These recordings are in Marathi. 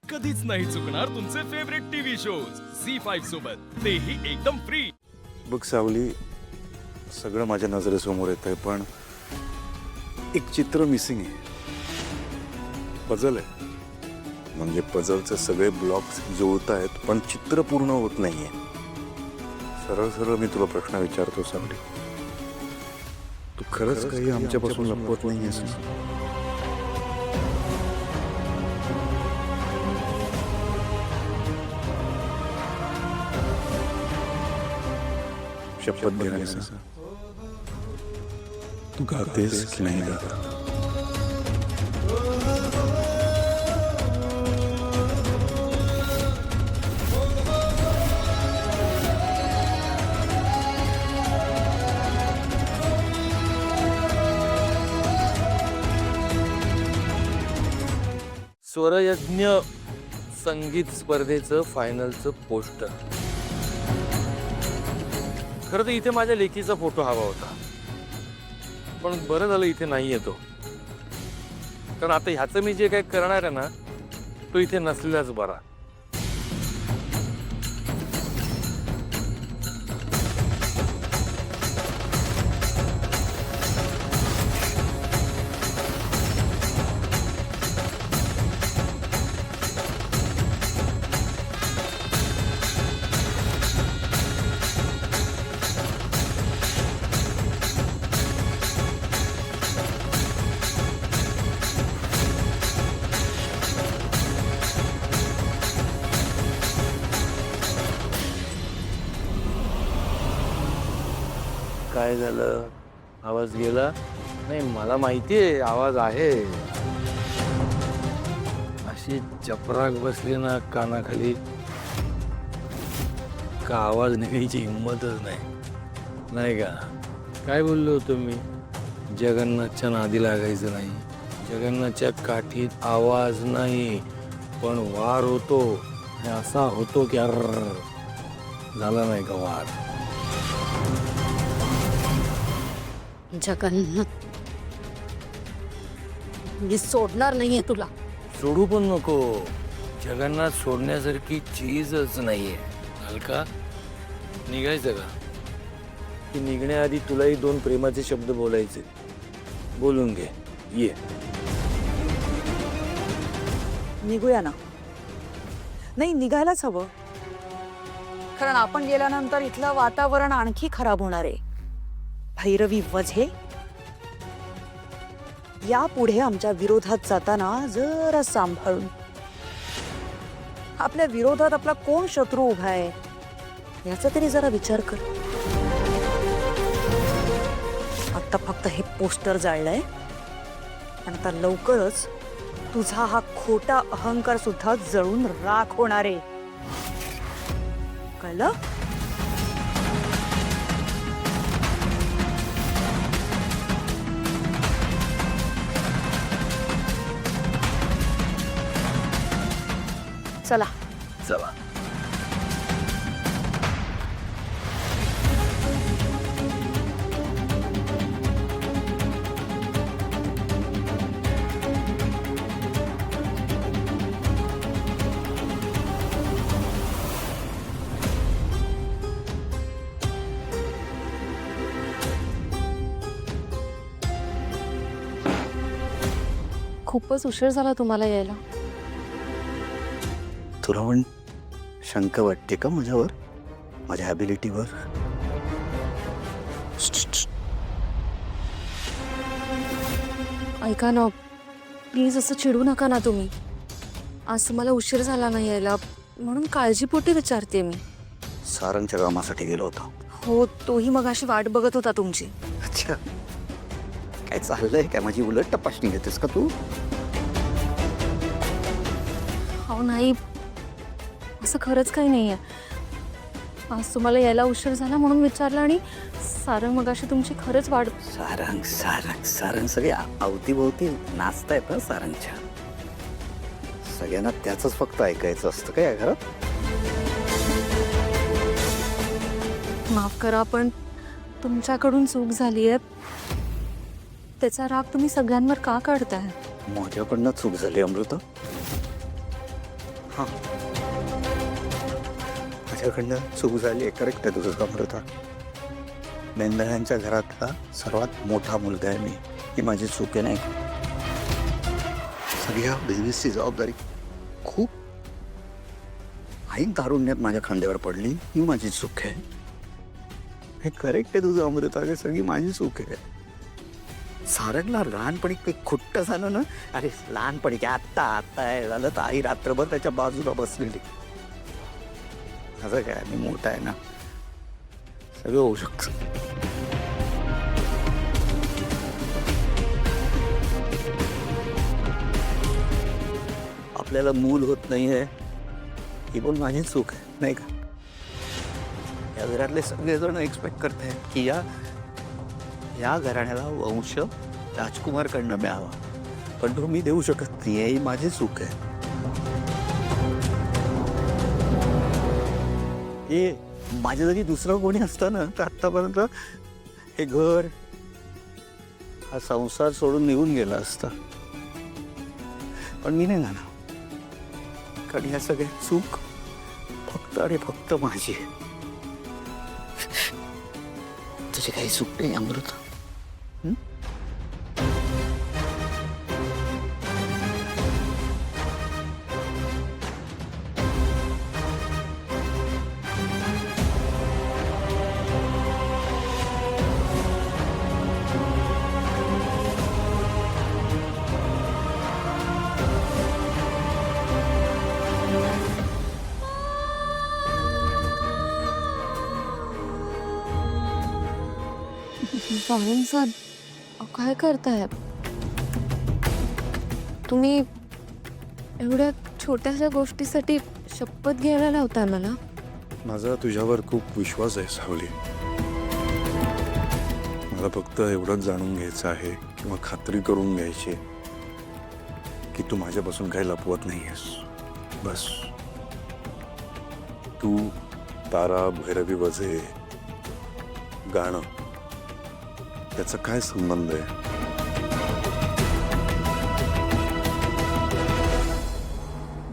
कधीच नाही चुकणार तुमचे फेवरेट टीव्ही शोज झी5 सोबत, तेही एकदम फ्री। बघ सावली, सगळं माझ्या नजरेसमोर येतंय, पण एक चित्र मिसिंग आहे। पझल आहे, म्हणजे पझलचे सगळे ब्लॉक्स जुळत आहेत, पण चित्र पूर्ण होत नाहीये। सरळ सरळ मी तुला प्रश्न विचारतो सावली, तू खरंच काही आमच्यापासून लपवत नाहीयेस ना? शपथ घे ना, तू गातेस की नाही गात? स्वरयज्ञ संगीत स्पर्धेचं फायनलचं पोस्टर। खरं तर इथे माझ्या लेखीचा फोटो हवा होता, पण बरं झालं इथे नाही येतो, कारण आता ह्याचं मी जे काही करणार आहे ना, तो इथे नसलेलाच बरा। काय झालं? आवाज गेला? नाही, मला माहितीये आवाज आहे। अशी चपराक बसली ना कानाखाली का आवाज निघायची हिंमतच नाही का? काय बोललो होतो मी? जगन्नाथच्या नादी लागायचं नाही। जगन्नाथच्या काठीत आवाज नाही, पण वार होतो, आणि असा होतो की अर्र झाला नाही का वार? जगन्नाथ, मी सोडणार नाहीये तुला। सोडू पण नको। जगन्नाथ सोडण्यासारखी चीजच नाहीये। हलका निघायचं का? की निघण्याआधी तुलाही दोन प्रेमाचे शब्द बोलायचे? बोलून घे, ये। निघूया ना? नाही, निघायलाच हवं, कारण आपण गेल्यानंतर इथलं वातावरण आणखी खराब होणार आहे। भैरवी वझे यापुढे आमच्या विरोधात जाताना जरा सांभाळून। आपल्या विरोधात आपला कोण शत्रू उभा आहे याचा तरी जरा विचार कर। आता फक्त हे पोस्टर जाळलंय, पण आता लवकरच तुझा हा खोटा अहंकार सुद्धा जळून राख होणार आहे, कळलं? चला चला। खूपच उशीर झाला तुम्हाला यायला। तुला पण शंका वाटते का माझ्यावर, माझ्या ॲबिलिटीवर? ऐका ना प्लीज, असं चिडू नका ना तुम्ही। आज तुम्हाला उशीर झाला नाही यायला म्हणून काळजीपोटी विचारते मी। सारंगच्या कामासाठी गेलो होतो। हो, तोही मगाशी वाट बघत होता तुमची। अच्छा, काय चाललंय? काय माझी उलट तपासणी घेतेस का तू? हो नाही, असं खरंच काही नाहीये। आज तुम्हाला यायला उशीर झाला म्हणून विचारलं, आणि सारंग मगाशी तुमची खरंच वाट। सारंग सारंग सारंग सगळे अवतीभोवती नाचतायत ना सारंगच्या। सगळ्यांना त्याच फक्त ऐकायचं असतं काय घरात? माफ करा, पण तुमच्याकडून चूक झाली आहे। त्याचा राग तुम्ही सगळ्यांवर का काढताय? माझ्याकडनं चूक झाली अमृता। हां माझ्याकडनं चूक झाली आहे, करेक्ट आहे तुझं अमृता. मेंदळ्यांच्या घरातला सर्वात मोठा मुलगा आहे मी, ही माझी चूक आहे नाही का? सगळ्या बिझनेसची जबाबदारी खूप ऐन तारुण्यात माझ्या खांद्यावर पडली, ही माझी चूक आहे. हे करेक्ट आहे तुझं अमृता, हे सगळी माझी चूक आहे. सारंगला लहानपणी काही खुट्ट झालं ना, अरे लहानपणी काय आत्ता आत्ता आहे झालं तर आई रात्रभर त्याच्या बाजूला बसलेली. असं काय, मी मोठा आहे ना, सगळं होऊ शकतं. आपल्याला मूल होत नाहीये ही पण माझी चूक आहे नाही का? या घरातले सगळेजण एक्सपेक्ट करतायत की या घराण्याला वंश राजकुमारकडनं मिळावा, पण तो मी देऊ शकत नाही, ही माझी चूक आहे. हे माझ्या जागी दुसरं कोणी असतं ना तर आत्तापर्यंत हे घर हा संसार सोडून निघून गेला असता, पण मी नाही जाणार. कारण या सगळ्या चूक फक्त आणि फक्त माझी आहे. तुझी काही चूक नाही अमृता. सारंग सर, काय करताय तुम्ही? एवढ्या छोट्याशा गोष्टीसाठी शपथ घ्यायला लावताय मला? माझा तुझ्यावर खूप विश्वास आहे सावली. मला फक्त एवढंच जाणून घ्यायचं आहे किंवा खात्री करून घ्यायची की तू माझ्यापासून काही लपवत नाहीयेस. बस. तू, तारा, भैरवी वजे, गाणं त्याचा काय संबंध आहे?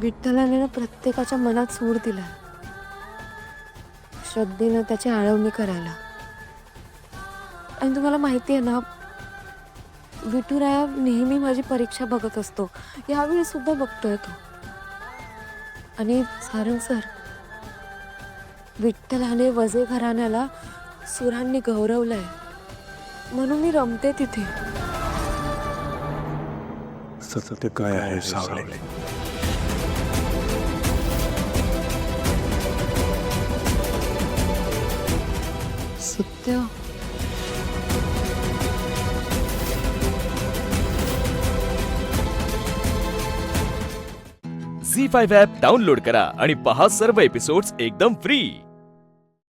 विठ्ठलाने ना प्रत्येकाच्या मनात सूर दिला, श्रद्धेनं त्याची आळवणी करायला. आणि तुम्हाला माहिती आहे ना, विठुराया नेहमी माझी परीक्षा बघत असतो, यावेळी सुद्धा बघतोय तो. आणि सारंग सर, विठ्ठलाने वजे घराण्याला सुरांनी गौरवलंय म्हणून मी रमते तिथे. सतत ते काय आहे सावली? सत्य. झी5 ॲप डाउनलोड करा आणि पहा सर्व एपिसोड्स एकदम फ्री.